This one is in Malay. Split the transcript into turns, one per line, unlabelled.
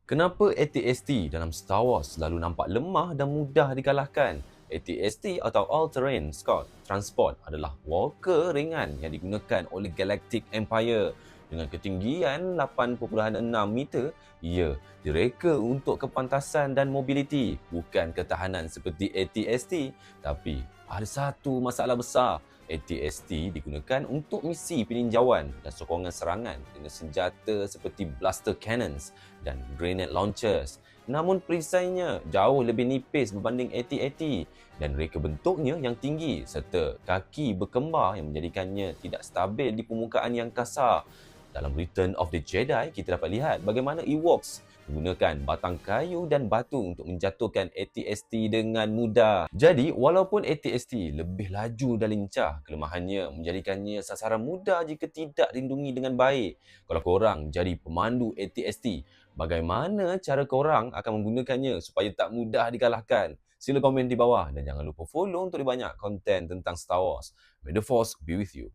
Kenapa AT-ST dalam Star Wars selalu nampak lemah dan mudah dikalahkan? AT-ST atau All-Terrain Scout Transport adalah walker ringan yang digunakan oleh Galactic Empire. Dengan ketinggian 8.6 meter, ia direka untuk kepantasan dan mobiliti, bukan ketahanan seperti AT-ST. Tapi ada satu masalah besar. AT-ST digunakan untuk misi peninjauan dan sokongan serangan dengan senjata seperti blaster cannons dan grenade launchers. Namun perisainya jauh lebih nipis berbanding AT-AT dan reka bentuknya yang tinggi serta kaki berkembar yang menjadikannya tidak stabil di permukaan yang kasar. Dalam Return of the Jedi, kita dapat lihat bagaimana Ewoks menggunakan batang kayu dan batu untuk menjatuhkan AT-ST dengan mudah. Jadi, walaupun AT-ST lebih laju dan lincah, kelemahannya menjadikannya sasaran mudah jika tidak dilindungi dengan baik. Kalau korang jadi pemandu AT-ST, bagaimana cara korang akan menggunakannya supaya tak mudah dikalahkan? Sila komen di bawah dan jangan lupa follow untuk lebih banyak konten tentang Star Wars. May the Force be with you.